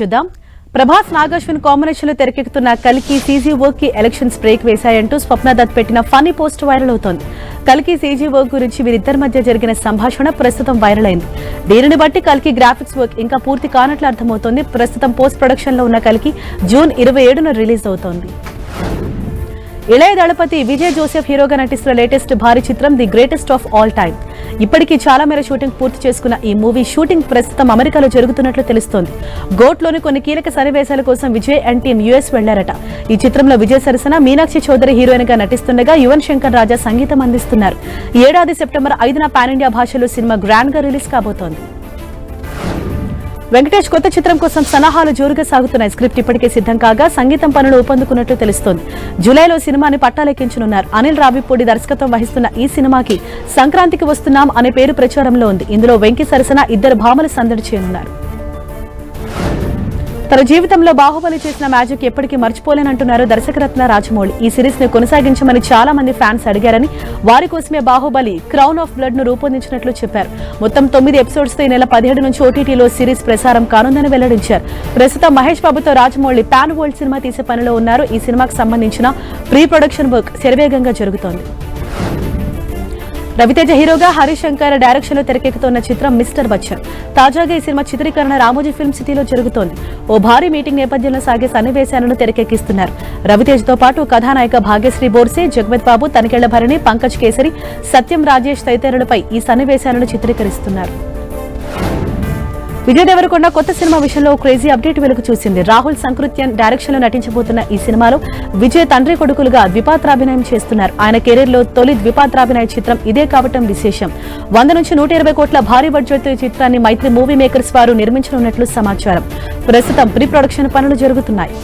చూద్దాం. ప్రభాస్ నాగాశ్విన్ కాంబినేషన్ లో తెరకెక్కుతున్న కల్కి సీజీ వర్క్ కి ఎలక్షన్స్ బ్రేక్ వేశాయంటూ స్వప్న దత్ పెట్టిన ఫన్నీ పోస్ట్ వైరల్ అవుతోంది. కల్కి సీజీ వర్క్ గురించి వీరిద్దరి మధ్య జరిగిన సంభాషణ ప్రస్తుతం వైరల్ అయింది. దీనిని బట్టి కల్కి గ్రాఫిక్స్ వర్క్ ఇంకా పూర్తి కానట్లు అర్థమవుతోంది. ప్రస్తుతం పోస్ట్ ప్రొడక్షన్ లో ఉన్న కల్కి జూన్ 27న రిలీజ్ అవుతోంది. ఇళయ దళపతి విజయ్ జోసెఫ్ హీరోగా నటిస్తున్న లేటెస్ట్ భారీ చిత్రం the greatest of all time. ఇప్పటికీ చాలా మేర షూటింగ్ పూర్తి చేసుకున్న ఈ మూవీ షూటింగ్ ప్రస్తుతం అమెరికాలో జరుగుతున్నట్లు తెలుస్తోంది. గోట్లోని కొన్ని కీలక సన్నివేశాల కోసం విజయ్ అండ్ టీం యుఎస్ వెళ్లారట. ఈ చిత్రంలో విజయ్ సరసన మీనాక్షి చౌదరి హీరోయిన్ గా నటిస్తుండగా యువన్ శంకర్ రాజా సంగీతం అందిస్తున్నారు. ఈ ఏడాది సెప్టెంబర్ 5న పాన్ ఇండియా భాషలో సినిమా గ్రాండ్ గా రిలీజ్ కాబోతోంది. వెంకటేష్ కొత్త చిత్రం కోసం సన్నాహాలు జోరుగా సాగుతున్నాయి. స్క్రిప్ట్ ఇప్పటికే సిద్ధం కాగా సంగీతం పనులు ఊపందుకున్నట్లు తెలుస్తోంది. జూలైలో సినిమాని పట్టాలెక్కించనున్నారు. అనిల్ రావిపూడి దర్శకత్వం వహిస్తున్న ఈ సినిమాకి సంక్రాంతికి వస్తున్నాం అనే పేరు ప్రచారంలో ఉంది. ఇందులో వెంకీ సరసన ఇద్దరు భామలు సందడి చేయనున్నారు. తన జీవితంలో బాహుబలి చేసిన మ్యాజిక్ ఎప్పటికీ మర్చిపోలేనంటున్నారు దర్శకరత్న రాజమౌళి. ఈ సిరీస్ ని కొనసాగించమని చాలా మంది ఫ్యాన్స్ అడిగారని, వారి కోసమే బాహుబలి క్రౌన్ ఆఫ్ బ్లడ్ ను రూపొందించినట్లు చెప్పారు. మొత్తం 9 ఎపిసోడ్స్ తో ఈ నెల 17 నుంచి ఓటీటీలో సిరీస్ ప్రసారం కానుందని వెల్లడించారు. ప్రస్తుతం మహేష్ బాబుతో రాజమౌళి పాన్ వరల్డ్ సినిమా తీసే పనిలో ఉన్నారు. ఈ సినిమాకు సంబంధించిన ప్రీ ప్రొడక్షన్ వర్క్ శరవేగంగా జరుగుతోంది. రవితేజ హీరోగా హరీష్ శంకర్ డైరెక్షన్ లో తెరకెక్కుతున్న చిత్రం మిస్టర్ బచ్చన్. తాజాగా ఈ సినిమా చిత్రీకరణ రామోజీ ఫిల్మ్ సిటీలో జరుగుతోంది. ఓ భారీ మీటింగ్ నేపథ్యంలో సాగే సన్నివేశాలను తెరకెక్కిస్తున్నారు. రవితేజతో పాటు కథానాయిక భాగ్యశ్రీ బోర్సే, జగపత్ బాబు, తనికెళ్ల భరణి, పంకజ్ కేసరి, సత్యం రాజేష్ తదితరులపై ఈ సన్నివేశాలను చిత్రీకరిస్తున్నారు. విజయ్ దేవరకొండ కొత్త సినిమా విషయంలో క్రేజీ అప్డేట్ వెలుగు చూసింది. రాహుల్ సంకృత్యన్ డైరెక్షన్ లో నటించబోతున్న ఈ సినిమాలో విజయ్ తండ్రి కొడుకులుగా ద్విపాత్రాభినయం చేస్తున్నారు. ఆయన కెరీర్ లో తొలి ద్విపాత్రాభినయ చిత్రం ఇదే కావటం విశేషం. 100 నుంచి 120 కోట్ల భారీ బడ్జెట్ చిత్రాన్ని మైత్రి మూవీ మేకర్స్ వారు నిర్మించనున్నట్లు సమాచారం. ప్రస్తుతం ప్రీ ప్రొడక్షన్ పనులు జరుగుతున్నాయి.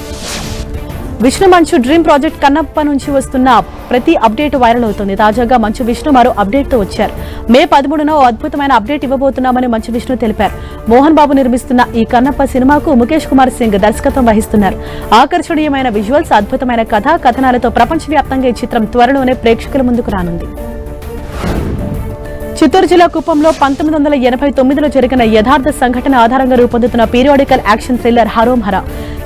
విష్ణు మంచు డ్రీమ్ ప్రాజెక్ట్ కన్నప్ప నుంచి వస్తున్న ప్రతి అప్డేట్ వైరల్ అవుతుంది. తాజాగా మంచు విష్ణు మరో అప్డేట్ తో వచ్చారు. మే 13న ఓ అద్భుతమైన అప్డేట్ ఇవ్వబోతున్నామని మంచు విష్ణు తెలిపారు. మోహన్ బాబు నిర్మిస్తున్న ఈ కన్నప్ప సినిమాకు ముఖేష్ కుమార్ సింగ్ దర్శకత్వం వహిస్తున్నారు. ఆకర్షణీయమైన విజువల్స్, అద్భుతమైన కథనాలతో ప్రపంచవ్యాప్తంగా ఈ చిత్రం త్వరలోనే ప్రేక్షకుల ముందుకు రానుంది. చిత్తూరు జిల్లా కుప్పంలో 1989లో జరిగిన యథార్థ సంఘటన ఆధారంగా రూపొందుతున్న పీరియాడికల్ యాక్షన్ థ్రిల్లర్ హరోం హర.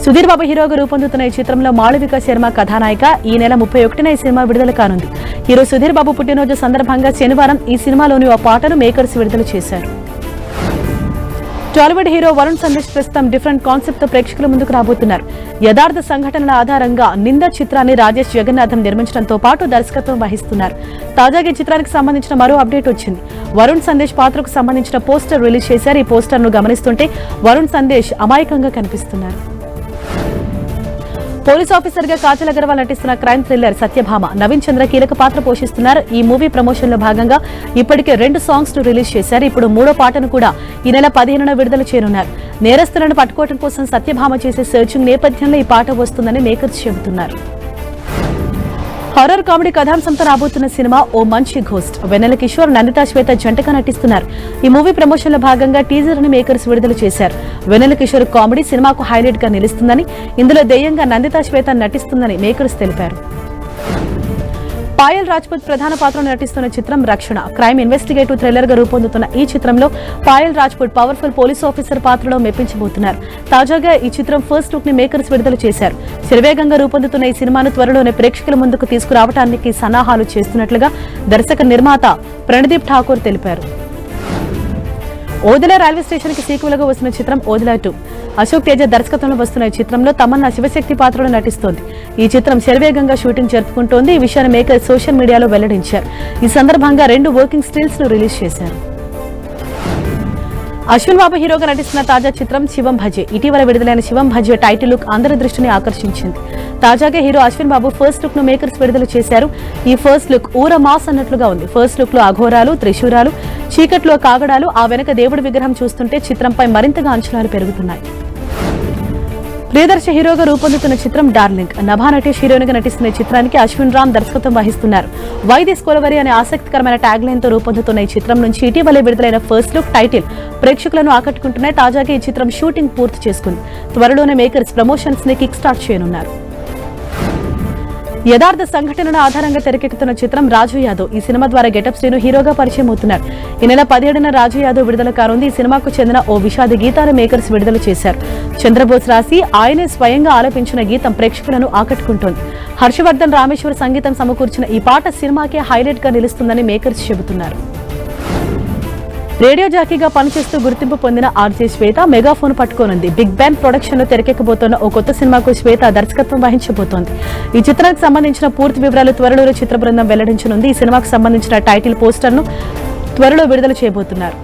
సుధీర్ బాబు హీరోగా రూపొందుతున్న ఈ చిత్రంలో మాళవిక శర్మ కథానాయిక. ఈ నెల 31న ఈ సినిమా విడుదల కానుంది. హీరో సుధీర్ బాబు పుట్టినరోజు సందర్భంగా శనివారం ఈ సినిమాలోని ఓ పాటను మేకర్స్ విడుదల చేశారు. టాలీవుడ్ హీరో వరుణ్ సందేశ్ ప్రస్తుతం డిఫరెంట్ కాన్సెప్ట్ తో ప్రేక్షకుల ముందుకు రాబోతున్నారు. యథార్థ సంఘటనల ఆధారంగా నింద చిత్రాన్ని రాజేష్ జగన్నాథం నిర్మించడంతో పాటు దర్శకత్వం వహిస్తున్నారు. తాజాగా ఈ చిత్రానికి సంబంధించిన మరో అప్డేట్ వచ్చింది. వరుణ్ సందేశ్ పాత్రకు సంబంధించిన పోస్టర్ రిలీజ్ చేశారు. ఈ పోస్టర్ ను గమనిస్తుంటే వరుణ్ సందేశ్ అమాయకంగా కనిపిస్తున్నారు. పోలీస్ ఆఫీసర్ గా కాజల్ అగర్వాల్ నటిస్తున్న క్రైమ్ థ్రిల్లర్ సత్యభామ. నవీన్ చంద్ర కీలక పాత్ర పోషిస్తున్నారు. ఈ మూవీ ప్రమోషన్ లో భాగంగా ఇప్పటికే 2 సాంగ్స్ ను రిలీజ్ చేశారు. ఇప్పుడు 3వ పాటను కూడా ఈ నెల 15న విడుదల చేయనున్నారు. నేరస్తులను పట్టుకోవడం కోసం సత్యభామ చేసే సర్చింగ్ నేపథ్యంలో ఈ పాట వస్తుందని మేకర్స్ చెబుతున్నారు. హారర్ కామెడీ కథాంశంతో రాబోతున్న సినిమా ఓ మంచి ఘోస్ట్. వెన్నెల కిషోర్, నందితా శ్వేత జంటగా నటిస్తున్నారు. ఈ మూవీ ప్రమోషన్ లో భాగంగా టీజర్ ని మేకర్స్ విడుదల చేశారు. వెన్నెల కిషోర్ కామెడీ సినిమాకు హైలైట్ గా నిలుస్తుందని, ఇందులో దెయ్యంగా నందితా శ్వేత నటిస్తుందని మేకర్స్ తెలిపారు. పాయల్ రాజ్పుత్ ప్రధాన పాత్రలో నటిస్తున్న చిత్రం రక్షణ. క్రైమ్ ఇన్వెస్టిగేటివ్ థ్రిల్లర్ గా రూపొందుతున్న ఈ చిత్రంలో Payal Rajput powerful police officer పాత్రలో మెప్పించబోతున్నారు. తాజాగా ఈ చిత్రం ఫస్ట్ లుక్ ని మేకర్స్ విడుదల చేశారు. శరవేగంగా రూపొందుతున్న ఈ సినిమాను త్వరలోనే ప్రేక్షకుల ముందుకు తీసుకురావడానికి సన్నాహాలు చేస్తున్నట్లుగా దర్శక నిర్మాత ప్రణదీప్ ఠాకూర్ తెలిపారు. ఓదెలా రైల్వే స్టేషన్ కి సీక్వెల్ గా వస్తున్న చిత్రం ఓదెలా 2. అశోక్ తేజ దర్శకత్వంలో వస్తున్న ఈ చిత్రంలో తమన్నా శివశక్తి పాత్రలో నటిస్తోంది. ఈ చిత్రం శరవేగంగా షూటింగ్ జరుపుకుంటోంది. ఈ విషయాన్ని మేకర్ సోషల్ మీడియాలో వెల్లడించారు. ఈ సందర్భంగా 2 వర్కింగ్ స్టిల్స్ ను రిలీజ్ చేశారు. అశ్విన్ బాబు హీరోగా నటిస్తున్న తాజా చిత్రం శివం భజే. ఇటీవల విడుదలైన శివం భజే టైటిల్ లుక్ అందరి దృష్టిని ఆకర్షించింది. తాజాగా హీరో అశ్విన్ బాబు ఫస్ట్ లుక్ ను మేకర్స్ విడుదల చేశారు. ఈ ఫస్ట్ లుక్ ఊర మాస్ అన్నట్లుగా ఉంది. ఫస్ట్ లుక్ లో అఘోరాలు, త్రిశూరాలు, చీకట్లో కాగడాలు, ఆ వెనక దేవుడి విగ్రహం చూస్తుంటే చిత్రంపై మరింతగా అంచనాలు పెరుగుతున్నాయి. ప్రియదర్శి హీరోగా రూపొందుతున్న చిత్రం డార్లింగ్. నభా నటేష్ హీరోయిన్ గా నటిస్తున్న చిత్రానికి అశ్విన్ రామ్ దర్శకత్వం వహిస్తున్నారు. వై దిస్ కొలవరి అనే ఆసక్తికరమైన ట్యాగ్ లైన్ తో రూపొందుతున్న ఈ చిత్రం నుంచి ఇటీవలే విడుదలైన ఫస్ట్ లుక్, టైటిల్ ప్రేక్షకులను ఆకట్టుకుంటున్నాయి. తాజాగా ఈ చిత్రం షూటింగ్ పూర్తి చేసుకుంది. త్వరలోనే మేకర్స్ ప్రమోషన్స్ ని కిక్ స్టార్ట్ చేయనున్నారు. యథార్థ సంఘటనల ఆధారంగా తెరకెక్కుతున్న చిత్రం రాజు యాదవ్. ఈ సినిమా ద్వారా గెటప్ శ్రీను హీరోగా పరిచయం అవుతున్నారు. ఈ నెల 17న రాజు యాదవ్ విడుదల కానుంది. ఈ సినిమాకు చెందిన ఓ విషాద గీతాన్ని మేకర్స్ విడుదల చేశారు. చంద్రబోస్ రాసి ఆయనే స్వయంగా ఆలపించిన గీతం ప్రేక్షకులను ఆకట్టుకుంటోంది. హర్షవర్ధన్ రామేశ్వర్ సంగీతం సమకూర్చిన ఈ పాట సినిమాకే హైలైట్ గా నిలుస్తుందని మేకర్స్ చెబుతున్నారు. రేడియో జాకీగా పనిచేస్తూ గుర్తింపు పొందిన ఆర్జే శ్వేత మెగాఫోన్ పట్టుకోనుంది. బిగ్ బ్యాంగ్ ప్రొడక్షన్ లో తెరకెక్కబోతున్న ఓ కొత్త సినిమాకు శ్వేత దర్శకత్వం వహించబోతోంది. ఈ చిత్రానికి సంబంధించిన పూర్తి వివరాలు త్వరలో చిత్ర బృందం వెల్లడించనుంది. ఈ సినిమాకు సంబంధించిన టైటిల్ పోస్టర్ ను త్వరలో విడుదల చేయబోతున్నారు.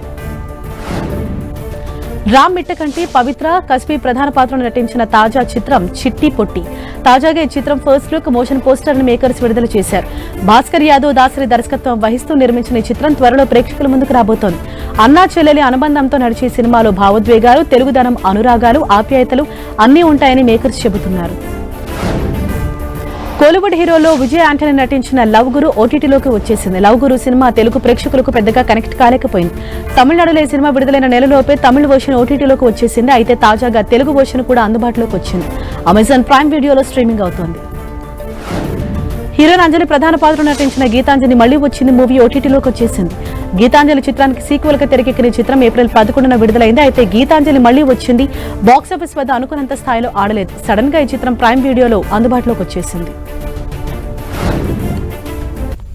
రామ్ మిట్టకంటి, పవిత్ర, కస్బీ ప్రధాన పాత్రలో నటించిన తాజా చిత్రం చిట్టి పొట్టి. తాజాగా ఈ చిత్రం ఫస్ట్ లుక్ మోషన్ పోస్టర్ ని మేకర్స్ విడుదల చేశారు. భాస్కర్ యాదవ్ దాసరి దర్శకత్వం వహిస్తూ నిర్మించిన ఈ చిత్రం త్వరలో ప్రేక్షకుల ముందుకు రాబోతోంది. అన్నా చెల్లెలి అనుబంధంతో నడిచే సినిమాలో భావోద్వేగాలు, తెలుగుదనం, అనురాగాలు, ఆప్యాయతలు అన్నీ ఉంటాయని మేకర్స్ చెబుతున్నారు. కోలీవుడ్ హీరోలో విజయ్ ఆంటనీ నటించిన లవ్ గురు ఓటీటీలోకి వచ్చేసింది. లవ్ గురు సినిమా తెలుగు ప్రేక్షకులకు పెద్దగా కనెక్ట్ కాలేకపోయింది. తమిళనాడులో ఈ సినిమా విడుదలైన నెలలోపే తమిళ వర్షన్ ఓటీటీలోకి వచ్చేసింది. అయితే తాజాగా తెలుగు వర్షన్ కూడా అందుబాటులోకి వచ్చింది. అమెజాన్ ప్రైమ్ వీడియోలో స్ట్రీమింగ్ అవుతోంది. హీరోయిన్ అంజలి ప్రధాన పాత్రలో నటించిన గీతాంజలి మళ్లీ వచ్చింది మూవీ ఓటీటీలోకి వచ్చేసింది. గీతాంజలి చిత్రానికి సీక్వెల్ గా తెరకెక్కిన చిత్రం ఏప్రిల్ 11న విడుదలైంది. అయితే గీతాంజలి మళ్లీ వచ్చింది బాక్సాఫీస్ వద్ద అనుకున్నంత స్థాయిలో ఆడలేదు. సడన్ గా ఈ చిత్రం ప్రైమ్ వీడియోలో అందుబాటులోకి వచ్చేసింది.